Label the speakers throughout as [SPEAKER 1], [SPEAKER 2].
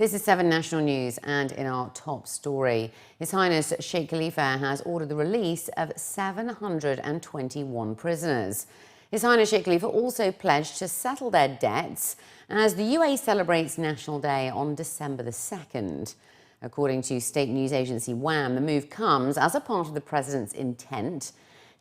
[SPEAKER 1] This is 7 National News, and in our top story, His Highness Sheikh Khalifa has ordered the release of 721 prisoners. His Highness Sheikh Khalifa also pledged to settle their debts as the UAE celebrates National Day on December the 2nd. According to state news agency WAM, the move comes as a part of the President's intent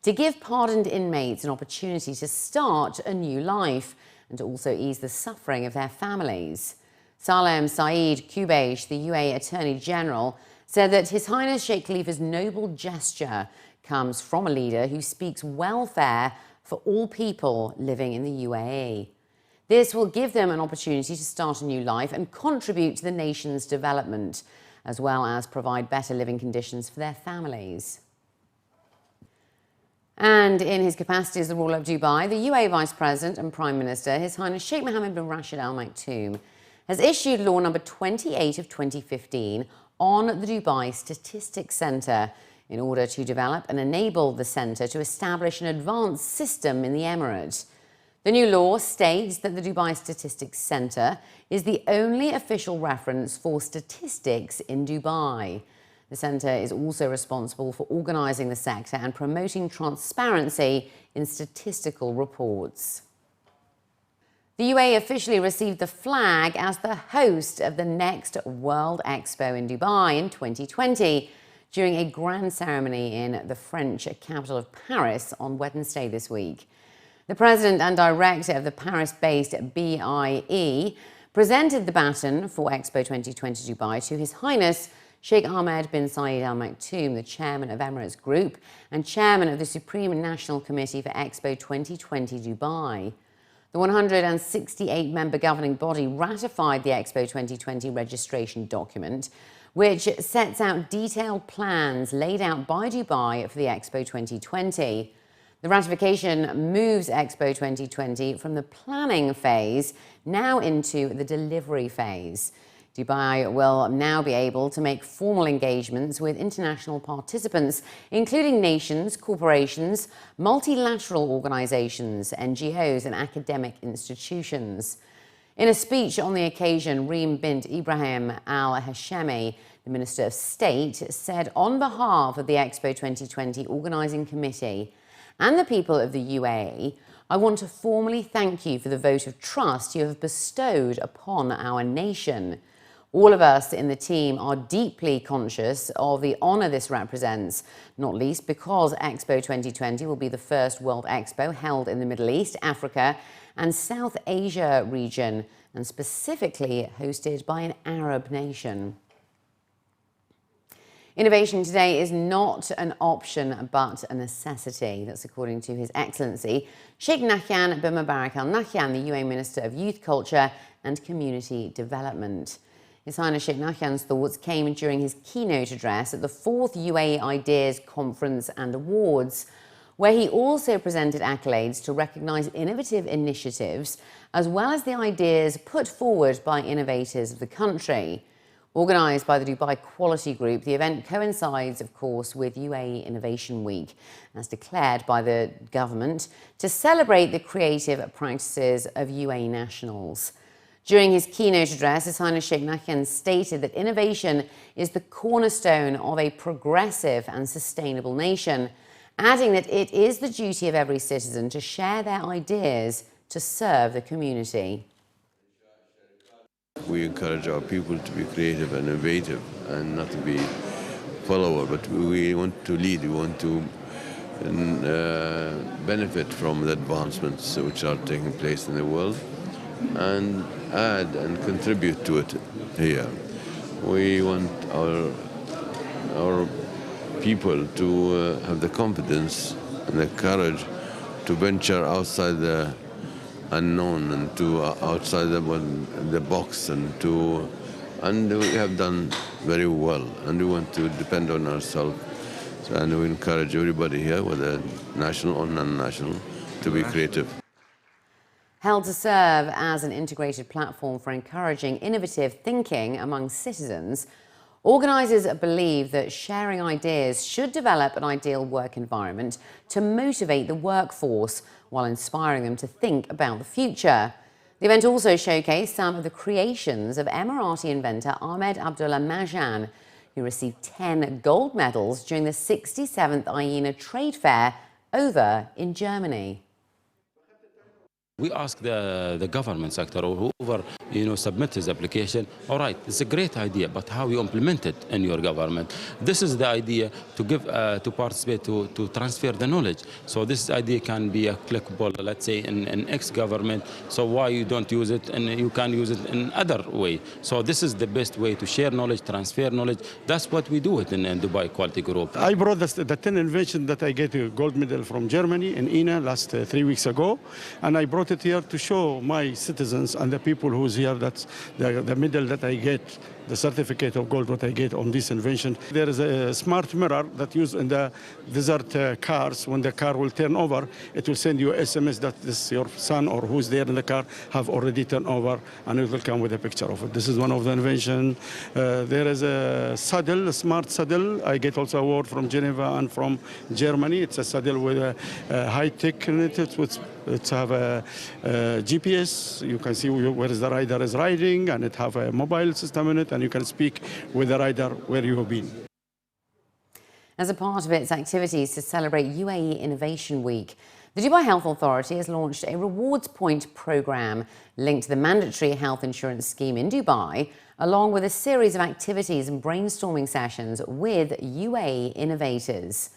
[SPEAKER 1] to give pardoned inmates an opportunity to start a new life and to also ease the suffering of their families. Salem Saeed Qubaych, the UAE Attorney General, said that His Highness Sheikh Khalifa's noble gesture comes from a leader who speaks welfare for all people living in the UAE. This will give them an opportunity to start a new life and contribute to the nation's development, as well as provide better living conditions for their families. And in his capacity as the ruler of Dubai, the UAE Vice President and Prime Minister, His Highness Sheikh Nahyan bin Mubarak Al Maktoum, has issued Law Number 28 of 2015 on the Dubai Statistics Centre in order to develop and enable the centre to establish an advanced system in the Emirate. The new law states that the Dubai Statistics Centre is the only official reference for statistics in Dubai. The centre is also responsible for organising the sector and promoting transparency in statistical reports. The UAE officially received the flag as the host of the next World Expo in Dubai in 2020 during a grand ceremony in the French capital of Paris on Wednesday this week. The president and director of the Paris-based BIE presented the baton for Expo 2020 Dubai to His Highness Sheikh Ahmed bin Zayed Al Maktoum, the chairman of Emirates Group and chairman of the Supreme National Committee for Expo 2020 Dubai. The 168-member governing body ratified the Expo 2020 registration document, which sets out detailed plans laid out by Dubai for the Expo 2020. The ratification moves Expo 2020 from the planning phase now into the delivery phase. Dubai will now be able to make formal engagements with international participants, including nations, corporations, multilateral organizations, NGOs, and academic institutions. In a speech on the occasion, Reem bint Ibrahim Al Hashemi, the Minister of State, said on behalf of the Expo 2020 Organising Committee and the people of the UAE, I want to formally thank you for the vote of trust you have bestowed upon our nation. All of us in the team are deeply conscious of the honour this represents, not least because Expo 2020 will be the first World Expo held in the Middle East, Africa and South Asia region, and specifically hosted by an Arab nation. Innovation today is not an option but a necessity. That's according to His Excellency Sheikh Nahyan bin Mubarak Al Nahyan, the UAE Minister of Youth, Culture and Community Development. His Highness Sheikh Nahyan's thoughts came during his keynote address at the 4th UAE Ideas Conference and Awards, where he also presented accolades to recognise innovative initiatives as well as the ideas put forward by innovators of the country. Organised by the Dubai Quality Group, the event coincides, of course, with UAE Innovation Week, as declared by the government, to celebrate the creative practices of UAE nationals. During his keynote address, His Highness Sheikh Nahyan stated that innovation is the cornerstone of a progressive and sustainable nation, adding that it is the duty of every citizen to share their ideas to serve the community.
[SPEAKER 2] We encourage our people to be creative and innovative and not to be follower, but we want to lead, we want to benefit from the advancements which are taking place in the world and add and contribute to it here. We want our people to have the confidence and the courage to venture outside the unknown and to outside the box and we have done very well, and we want to depend on ourselves. And we encourage everybody here, whether national or non-national, to be creative.
[SPEAKER 1] Held to serve as an integrated platform for encouraging innovative thinking among citizens, organisers believe that sharing ideas should develop an ideal work environment to motivate the workforce while inspiring them to think about the future. The event also showcased some of the creations of Emirati inventor Ahmed Abdullah Majan, who received 10 gold medals during the 67th IENA Trade Fair over in Germany.
[SPEAKER 3] We ask the government sector or whoever submit his application. All right, it's a great idea, but how you implement it in your government? This is the idea to give to participate to transfer the knowledge. So this idea can be applicable, let's say, in X government. So why you don't use it and you can use it in other way? So this is the best way to share knowledge, transfer knowledge. That's what we do it in Dubai Quality Group.
[SPEAKER 4] I brought the 10 inventions that I get a gold medal from Germany in INA last 3 weeks ago, and I brought it here to show my citizens and the people who's here that the medal that I get, the certificate of gold what I get on this invention. There is a smart mirror that used in the desert cars. When the car will turn over, it will send you SMS that this your son or who's there in the car have already turned over, and it will come with a picture of it. This is one of the invention. There is a saddle, a smart saddle. I get also award from Geneva and from Germany. It's a saddle with a high tech in it. It have a GPS. You can see where the rider is riding, and it have a mobile system in it, and you can speak with the rider where you have been.
[SPEAKER 1] As a part of its activities to celebrate UAE Innovation Week, the Dubai Health Authority has launched a rewards point program linked to the mandatory health insurance scheme in Dubai, along with a series of activities and brainstorming sessions with UAE innovators.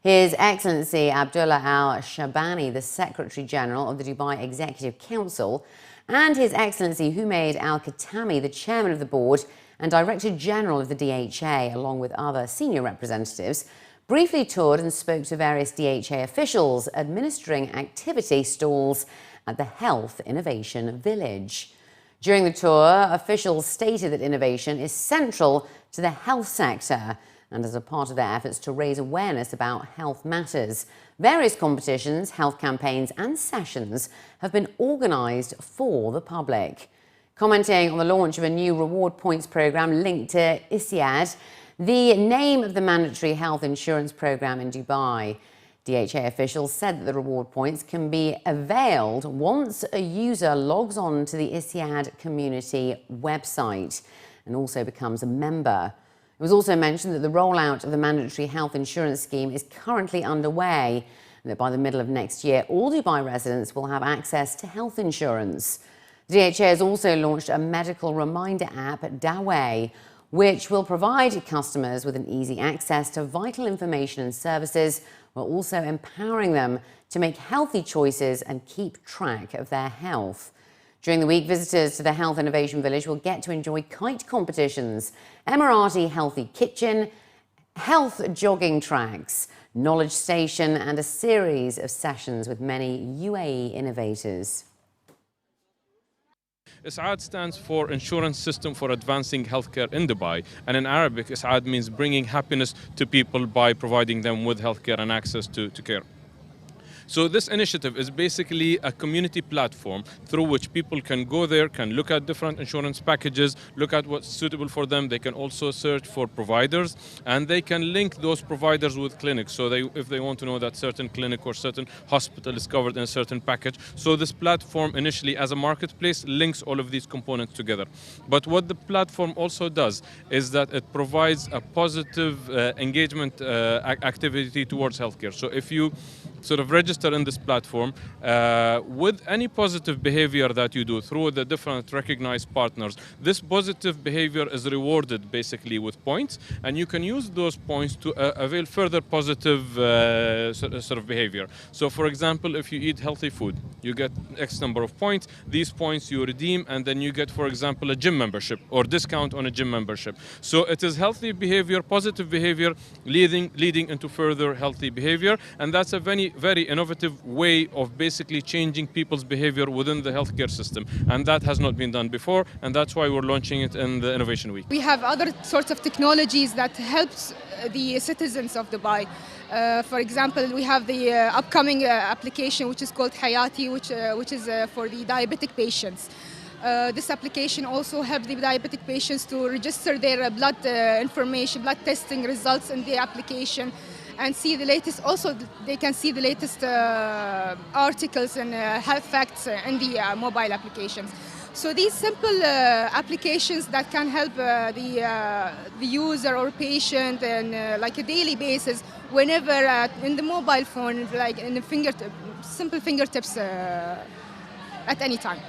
[SPEAKER 1] His Excellency Abdullah Al Shabani, the Secretary General of the Dubai Executive Council, and His Excellency Humaid Al Khatami, the Chairman of the Board and Director General of the DHA, along with other senior representatives, briefly toured and spoke to various DHA officials administering activity stalls at the Health Innovation Village. During the tour, officials stated that innovation is central to the health sector, and as a part of their efforts to raise awareness about health matters, various competitions, health campaigns and sessions have been organised for the public. Commenting on the launch of a new reward points programme linked to ISIAD, the name of the mandatory health insurance programme in Dubai, DHA officials said that the reward points can be availed once a user logs on to the ISIAD community website and also becomes a member. It was also mentioned that the rollout of the mandatory health insurance scheme is currently underway, and that by the middle of next year, all Dubai residents will have access to health insurance. The DHA has also launched a medical reminder app, Daway, which will provide customers with an easy access to vital information and services, while also empowering them to make healthy choices and keep track of their health. During the week, visitors to the Health Innovation Village will get to enjoy kite competitions, Emirati Healthy Kitchen, health jogging tracks, knowledge station, and a series of sessions with many UAE innovators.
[SPEAKER 5] ISAD stands for Insurance System for Advancing Healthcare in Dubai, and in Arabic, ISAD means bringing happiness to people by providing them with healthcare and access to care. So this initiative is basically a community platform through which people can go there, can look at different insurance packages, look at what's suitable for them. They can also search for providers, and they can link those providers with clinics. So if they want to know that certain clinic or certain hospital is covered in a certain package. So this platform initially as a marketplace links all of these components together. But what the platform also does is that it provides a positive engagement activity towards healthcare. So if you sort of register in this platform with any positive behavior that you do through the different recognized partners, this positive behavior is rewarded basically with points, and you can use those points to avail further positive sort of behavior. So for example, if you eat healthy food, you get X number of points. These points you redeem, and then you get, for example, a gym membership or discount on a gym membership. So it is healthy behavior, positive behavior leading into further healthy behavior, and that's a very innovative way of basically changing people's behavior within the healthcare system, and that has not been done before, and that's why we're launching it in the Innovation Week.
[SPEAKER 6] We have other sorts of technologies that helps the citizens of Dubai. For example, we have the upcoming application which is called Hayati, which is for the diabetic patients. This application also helps the diabetic patients to register their blood information, blood testing results in the application. and see the latest. Also, they can see the latest articles and health facts in the mobile applications. So these simple applications that can help the user or patient and like a daily basis, whenever in the mobile phone, like in the simple fingertips at any time.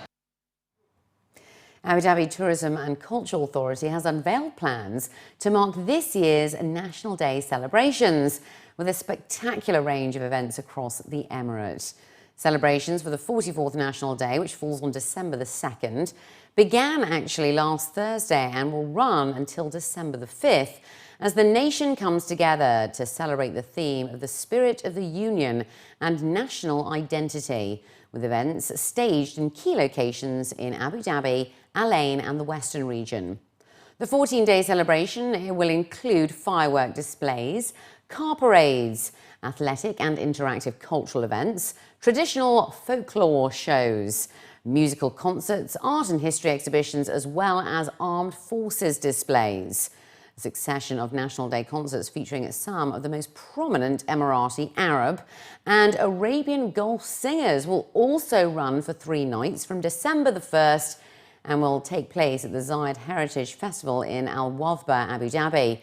[SPEAKER 1] Abu Dhabi Tourism and Cultural Authority has unveiled plans to mark this year's National Day celebrations with a spectacular range of events across the Emirate. Celebrations for the 44th National Day, which falls on December the 2nd, began actually last Thursday and will run until December the 5th as the nation comes together to celebrate the theme of the spirit of the union and national identity, with events staged in key locations in Abu Dhabi, Al Ain and the Western region. The 14-day celebration will include firework displays, car parades, athletic and interactive cultural events, traditional folklore shows, musical concerts, art and history exhibitions, as well as armed forces displays. A succession of National Day concerts featuring some of the most prominent Emirati, Arab and Arabian Gulf singers will also run for 3 nights from December the 1st and will take place at the Zayed Heritage Festival in Al Wathba, Abu Dhabi.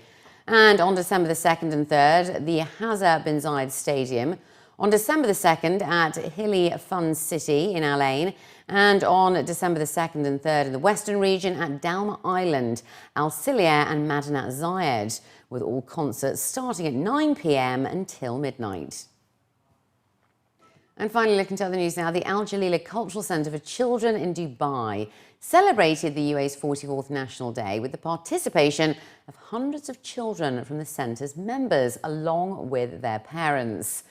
[SPEAKER 1] And on December the 2nd and 3rd, the Hazza bin Zayed Stadium. On December the 2nd at Hilly Fun City in Al Ain. And on December the 2nd and 3rd in the Western region at Dalma Island, Al Silia and Madinat Zayed, with all concerts starting at 9 p.m. until midnight. And finally, looking to other news now, the Al Jalila Cultural Centre for Children in Dubai celebrated the UAE's 44th National Day with the participation of hundreds of children from the centre's members, along with their parents.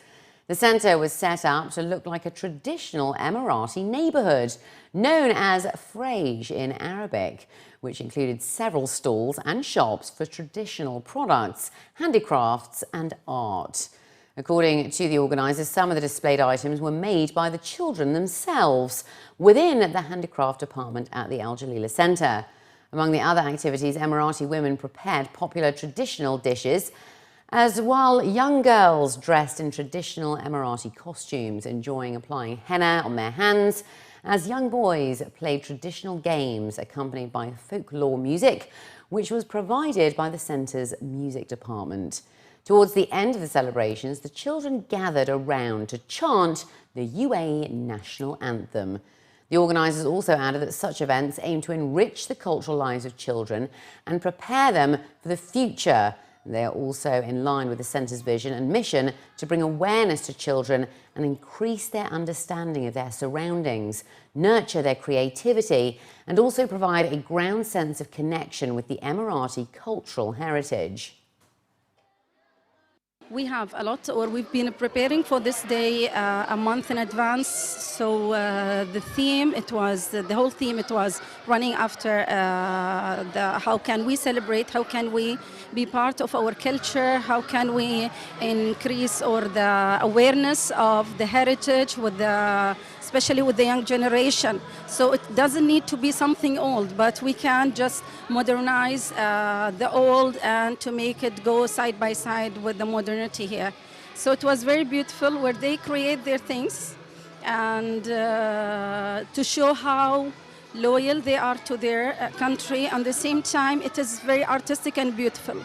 [SPEAKER 1] The centre was set up to look like a traditional Emirati neighbourhood, known as Frage in Arabic, which included several stalls and shops for traditional products, handicrafts and art. According to the organisers, some of the displayed items were made by the children themselves within the handicraft department at the Al Jalila Centre. Among the other activities, Emirati women prepared popular traditional dishes, as while young girls dressed in traditional Emirati costumes, enjoying applying henna on their hands, as young boys played traditional games accompanied by folklore music, which was provided by the centre's music department. Towards the end of the celebrations, the children gathered around to chant the UAE national anthem. The organisers also added that such events aim to enrich the cultural lives of children and prepare them for the future. They are also in line with the centre's vision and mission to bring awareness to children and increase their understanding of their surroundings, nurture their creativity, and also provide a ground sense of connection with the Emirati cultural heritage.
[SPEAKER 7] We have a lot, or we've been preparing for this day a month in advance. So the whole theme, it was running after how can we celebrate, how can we be part of our culture, how can we increase the awareness of the heritage especially with the young generation. So it doesn't need to be something old, but we can just modernize the old and to make it go side by side with the modernity here. So it was very beautiful where they create their things and to show how loyal they are to their country. And at the same time, it is very artistic and beautiful.